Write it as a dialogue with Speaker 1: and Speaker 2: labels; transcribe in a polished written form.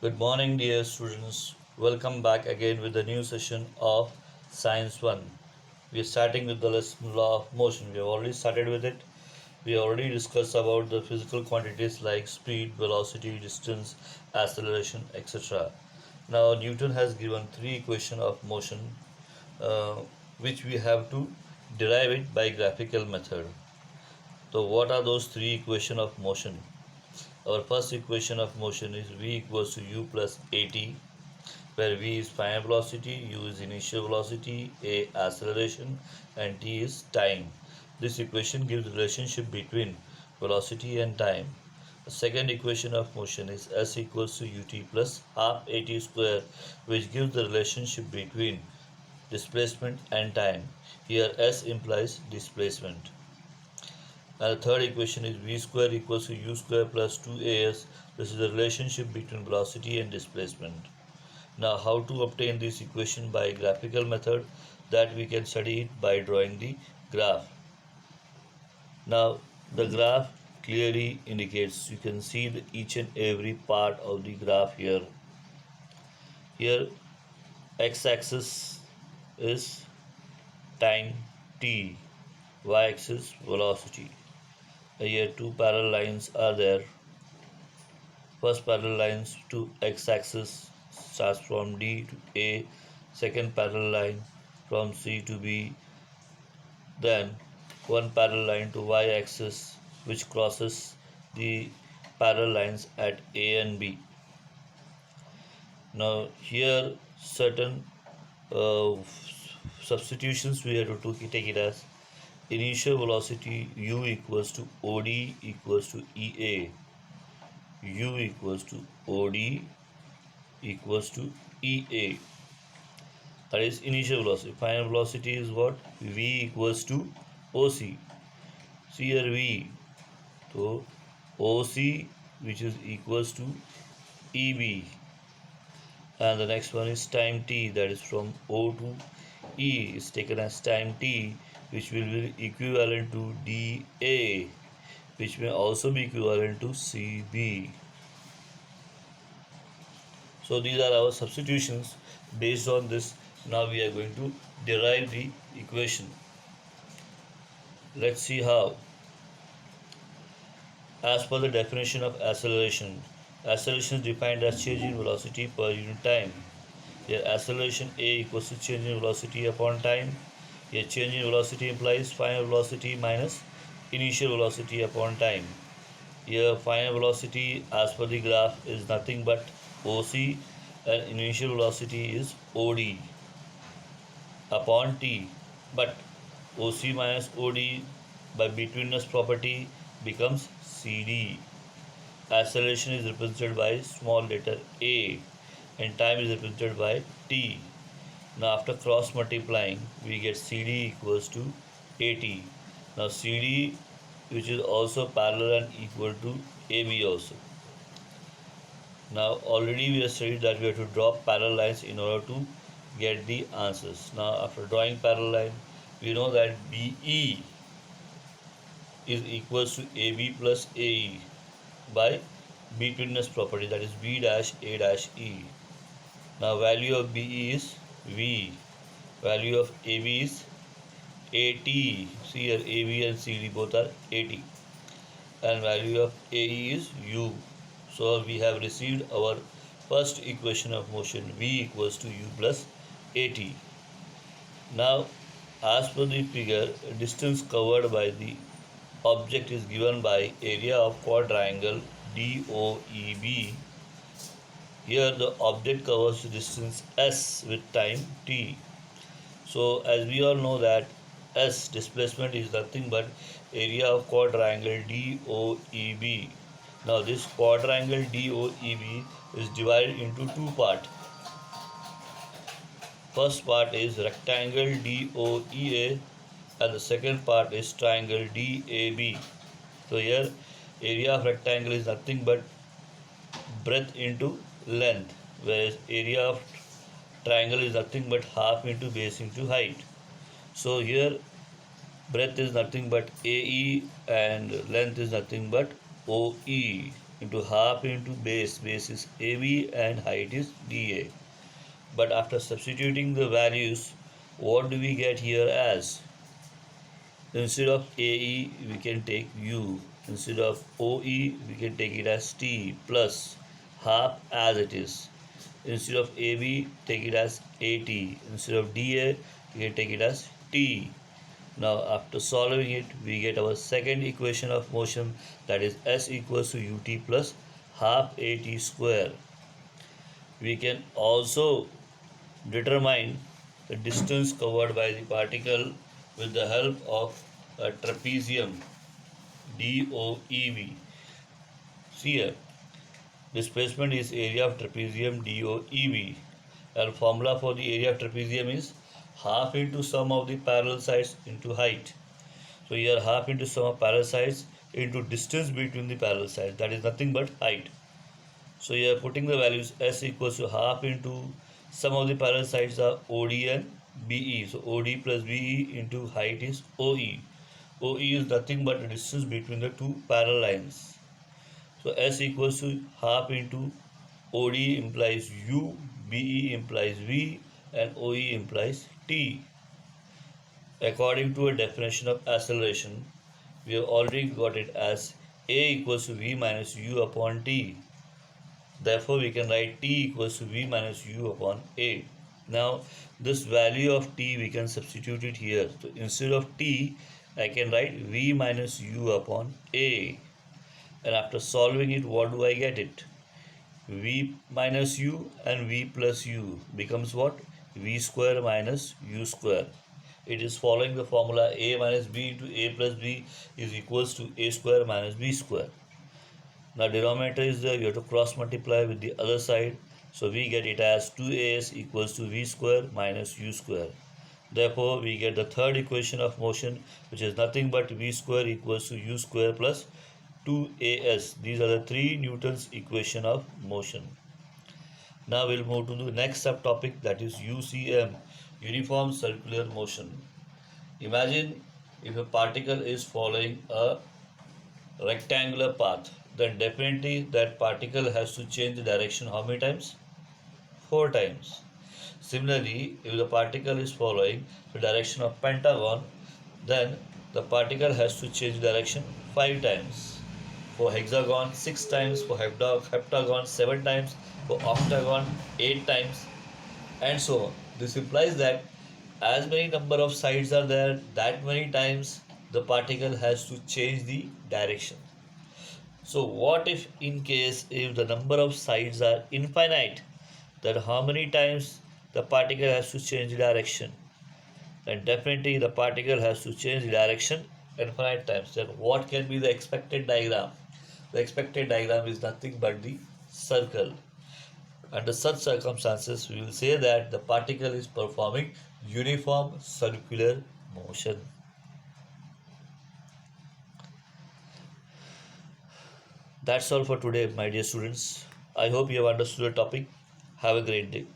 Speaker 1: Good morning, dear students. Welcome back again with a new session of Science 1. We are starting with the lesson law of motion. We have already started with it. We already discussed about the physical quantities like speed, velocity, distance, acceleration, etc. Now, Newton has given three equations of motion, uh, which we have to derive it by graphical method. So, what are those three equations of motion? Our first equation of motion is v equals to u plus at, where v is final velocity, u is initial velocity, a acceleration, and t is time. This equation gives the relationship between velocity and time. The second equation of motion is s equals to ut plus half at square, which gives the relationship between displacement and time. Here s implies displacement. And the third equation is v square equals to u square plus 2as. This is the relationship between velocity and displacement. Now, how to obtain this equation by graphical method? That we can study it by drawing the graph. Now, the graph clearly indicates, you can see each and every part of the graph here. Here, x-axis is time t, y-axis velocity. Here two parallel lines are there. First parallel lines to x-axis starts from D to A, second parallel line from C to B, then one parallel line to y-axis which crosses the parallel lines at A and B. Now here certain uh, substitutions we have to take it as initial velocity u equals to OD equals to EA, u equals to OD equals to EA. That is initial velocity. Final velocity is what? V equals to OC. See here V. So OC, which is equals to EB. And the next one is time t, that is from O to E is taken as time t, which will be equivalent to dA, which may also be equivalent to CB. So these are our substitutions. Based on this, now we are going to derive the equation. Let's see how. As per the definition of acceleration, acceleration is defined as change in velocity per unit time. Here acceleration A equals to change in velocity upon time. Here change in velocity implies final velocity minus initial velocity upon time. Here final velocity as per the graph is nothing but OC, and initial velocity is OD upon T. But OC minus OD by betweenness property becomes CD. Acceleration is represented by small letter a and time is represented by t. Now after cross multiplying we get CD equals to AT. Now CD, which is also parallel and equal to AB also. Now already we have studied that we have to draw parallel lines in order to get the answers. Now after drawing parallel line, we know that BE is equals to AB plus AE by betweenness property, that is B dash A dash E. Now value of BE is V, value of AB is AT. See here AB and CD both are AT, and value of AE is U. So we have received our first equation of motion, V equals to U plus AT. Now as per the figure, distance covered by the object is given by area of quadrangle DOEB. Here the object covers distance s with time t. So as we all know that s displacement is nothing but area of quadrangle DOEB. Now this quadrangle DOEB is divided into two parts. First part is rectangle DOEA and the second part is triangle DAB. So here area of rectangle is nothing but breadth into length, whereas area of triangle is nothing but half into base into height. So here breadth is nothing but AE and length is nothing but OE into half into base. Base is AB and height is dA. But after substituting the values, what do we get here as? Instead of AE, we can take U. Instead of OE, we can take it as T plus half as it is. Instead of AB, take it as AT. Instead of DA, we can take it as T. Now after solving it, we get our second equation of motion, that is S equals to UT plus half AT square. We can also determine the distance covered by the particle with the help of a trapezium, DOEV. See here, displacement is area of trapezium, DOEV, and formula for the area of trapezium is half into sum of the parallel sides into height. So here half into sum of parallel sides into distance between the parallel sides, that is nothing but height. So here putting the values, S equals to half into sum of the parallel sides are OD and BE. So OD plus BE into height is OE. OE is nothing but the distance between the two parallel lines. So S equals to half into OD implies U, BE implies V, and OE implies T. According to a definition of acceleration, we have already got it as A equals to V minus U upon T. Therefore, we can write T equals to V minus U upon A. Now, this value of T, we can substitute it here. So, instead of T, I can write V minus U upon A. And after solving it, what do I get it? V minus U and V plus U becomes what? V square minus U square. It is following the formula A minus B into A plus B is equals to A square minus B square. Now denominator is there, you have to cross multiply with the other side. So we get it as 2as equals to V square minus U square. Therefore, we get the third equation of motion, which is nothing but V square equals to U square plus 2as. These are the 3 Newton's equation of motion. Now we'll move to the next subtopic, that is UCM, uniform circular motion. Imagine if a particle is following a rectangular path, then definitely that particle has to change the direction how many times? 4 times. Similarly, if the particle is following the direction of pentagon, then the particle has to change direction 5 times. For hexagon 6 times, for heptagon 7 times, for octagon 8 times, and so on. This implies that as many number of sides are there, that many times the particle has to change the direction. So what if in case if the number of sides are infinite, then how many times the particle has to change direction? Then definitely the particle has to change direction infinite times. Then what can be the expected diagram? The expected diagram is nothing but the circle. Under such circumstances, we will say that the particle is performing uniform circular motion. That's all for today, my dear students. I hope you have understood the topic. Have a great day.